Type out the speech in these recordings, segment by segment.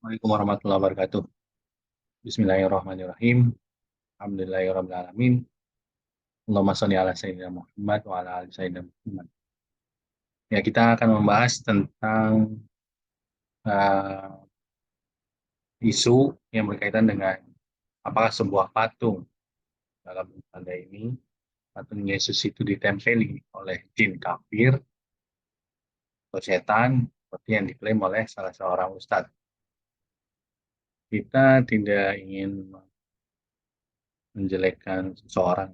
Assalamualaikum warahmatullahi wabarakatuh. Bismillahirrahmanirrahim. Alhamdulillahirrahmanirrahim. Allahumma sholli ala Sayyidina Muhammad wa ala ali Sayyidina Muhammad. Ya, kita akan membahas tentang uh, isu yang berkaitan dengan apakah sebuah patung dalam tanda ini, patung Yesus itu ditempeli oleh jin kafir atau setan, seperti yang diklaim oleh salah seorang ustadz. Kita tidak ingin menjelekkan seseorang,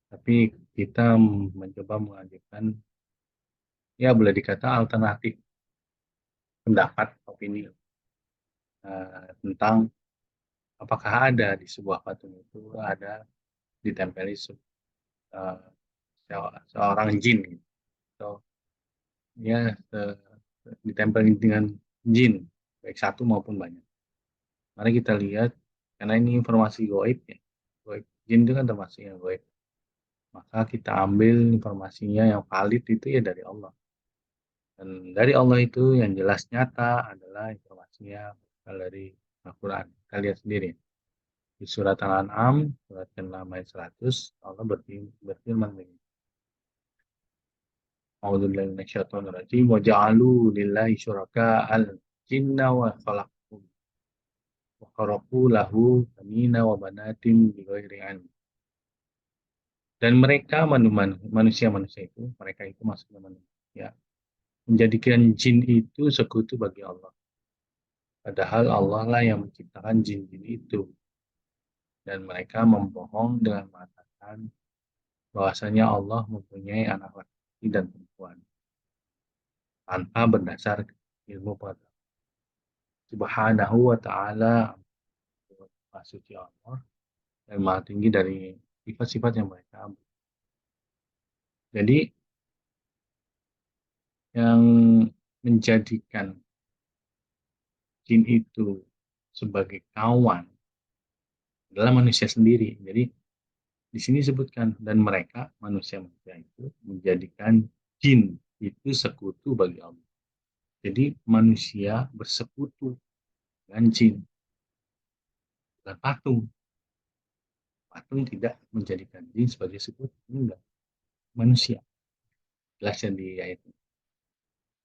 tapi kita mencoba mengajukan, ya boleh dikata alternatif pendapat, opini tentang apakah ada di sebuah patung itu ada ditempeli eh, seorang jin gitu. Atau ya ditempeli dengan jin baik satu maupun banyak. Mari kita lihat, karena ini informasi goib ya, goib jin itu kan termasuk yang goib, maka kita ambil informasinya yang valid itu ya dari Allah. Dan dari Allah itu yang jelas nyata adalah informasinya berasal dari Al-Quran. Kita lihat sendiri. Di surat Al-An'am, surat ke-6 ayat 100, Allah berfirman begini. A'udzubillahi minasyaitonir rajim wa ja'alu lillahi syuraka'al jinna wa khalaqahum wa kharaqu lahu banina wa banatin bighairi ilm. Dan mereka manusia-manusia itu, mereka itu maksudnya manusia, menjadikan jin itu sekutu bagi Allah. Padahal Allah lah yang menciptakan jin-jin itu. Dan mereka membohong dengan mengatakan bahwasanya Allah mempunyai anak laki dan perempuan tanpa berdasar ilmu pengetahuan. Subhanahu wa ta'ala, suci Allah dan maha tinggi dari sifat-sifat yang mereka ambil. Jadi yang menjadikan jin itu sebagai kawan adalah manusia sendiri. Jadi di sini disebutkan, dan mereka manusia-manusia itu menjadikan jin itu sekutu bagi Allah. Jadi manusia bersekutu dengan jin, bukan patung. Patung tidak menjadikan jin sebagai sekutu, enggak. Manusia. Jelasnya di ayat ini.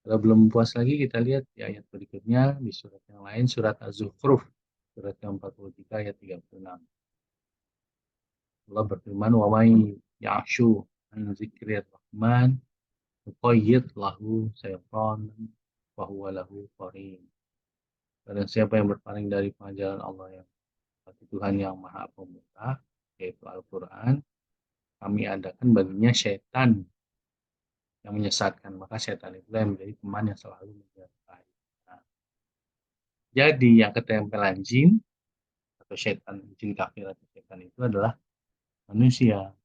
Kalau belum puas lagi, kita lihat di ayat berikutnya di surat yang lain, surat Az-Zukhruf, surat ke-43 ayat 36. Allah berfirman, "Wa may ya'shu an dzikrir rahman nuqayyid lahu syaitan wa huwa lahu qarin." Dan siapa yang berpaling dari pengajaran Allah yang Tuhan yang Maha Pemurah, yaitu Al-Quran, kami adakan baginya setan yang menyesatkan. Maka setan itu yang menjadi teman yang selalu menyertai. Nah, jadi yang ketempelan jin atau setan, jin kafir atau setan itu adalah manusia.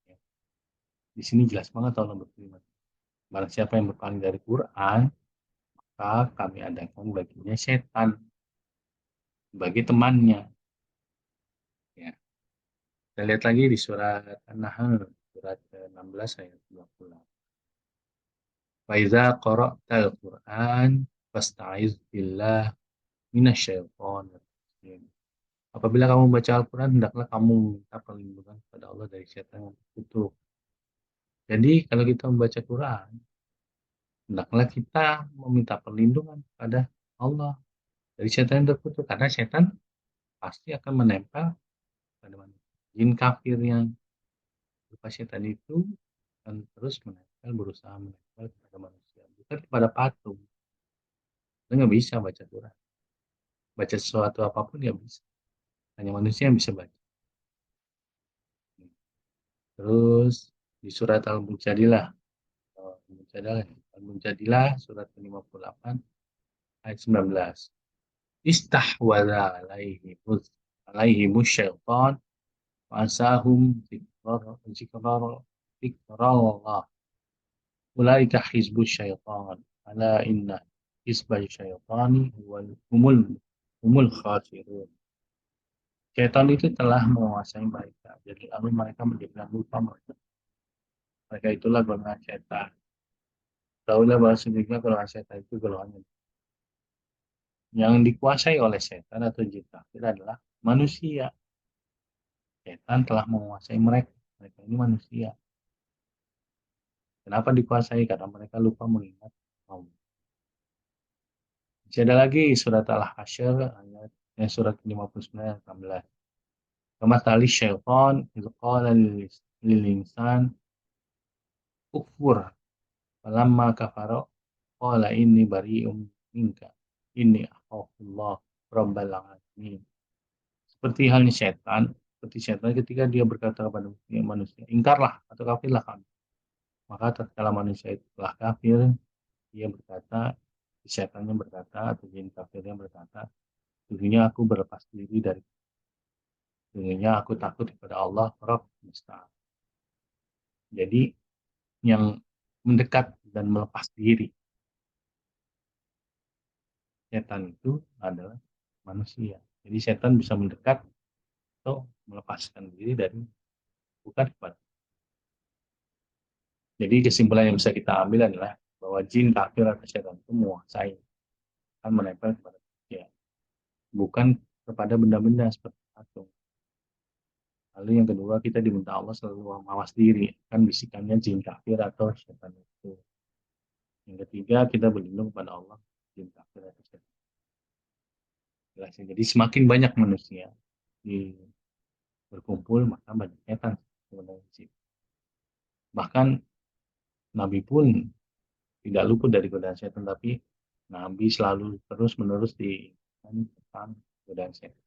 Ya. Di sini jelas banget Allah berfirman. Barang siapa yang berpaling dari Quran, maka kami adakan baginya setan sebagai temannya. Ya. Kita lihat lagi di surat An-Nahl, surat ke-16 ayat 20. Faiza qara'tal Qur'an fasta'iz billah minasyaitonir rajim. Apabila kamu baca Al-Quran, hendaklah kamu minta perlindungan kepada Allah dari setan yang terkutuk. Jadi, kalau kita membaca Quran, hendaklah kita meminta perlindungan kepada Allah dari setan yang terkutuk. Karena setan pasti akan menempel pada manusia. Jin kafir yang berupa setan itu akan terus menempel, berusaha menempel kepada manusia. Bukan kepada patung. Kita nggak bisa baca Quran. Baca sesuatu apapun nggak bisa. Hanya manusia yang bisa baca. Terus di surat Al-Mujadilah, Al-Mujadilah surat ke-58 ayat 19. Istahwadha alaihimus syaitan fa'asahum zikrallah. Ulaika hizbus syaitan. Ala inna hizbal syaitani humul khasirun. Syaitan itu telah menguasai mereka. Jadi lalu mereka menjadikan lupa mereka. Mereka itulah golongan syaitan. Tahulah bahwa sesungguhnya golongan setan itu golongan Yang dikuasai oleh setan atau jin kafir adalah manusia. Setan telah menguasai mereka. Mereka ini manusia. Kenapa dikuasai? Karena mereka lupa mengingat Allah. Masih ada lagi surat Al-Hasyr ayat surat 59 ayat 16. Kamathali syaitan idh qala lil insan ukfur falamma kafara qala inni bari'um minka inni akhafullah rabbal alamin. Seperti halnya seperti setan ketika dia berkata kepada manusia, ingkarlah atau kafirlah kami. Maka tatkala manusia itu telah kafir, dia berkata, setannya berkata atau jin kafirnya berkata, dulunya aku berlepas diri dari dulunya aku takut kepada Allah Rabb Musta'an. Jadi yang mendekat dan melepas diri setan itu adalah manusia. Jadi setan bisa mendekat atau melepaskan diri dari bukan kepada. Jadi kesimpulan yang bisa kita ambil adalah bahwa jin kafir atau setan itu menguasai akan menempel kepada manusia, bukan kepada benda-benda seperti patung. Lalu yang kedua kita diminta Allah selalu mawas diri kan bisikannya jin kafir atau setan itu. Yang ketiga kita berlindung kepada Allah jin kafir atau setan. Jadi semakin banyak manusia di berkumpul maka banyak setan sebenarnya. Bahkan Nabi pun tidak luput dari godaan setan, tapi Nabi selalu terus menerus tentang godaan setan.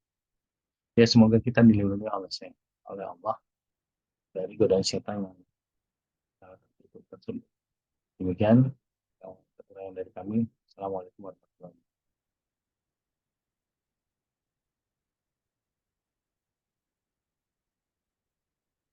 Ya semoga kita dilindungi oleh Allah dari godaan setan yang tertutup tersebut. Demikian yang dari kami. Assalamualaikum warahmatullahi wabarakatuh.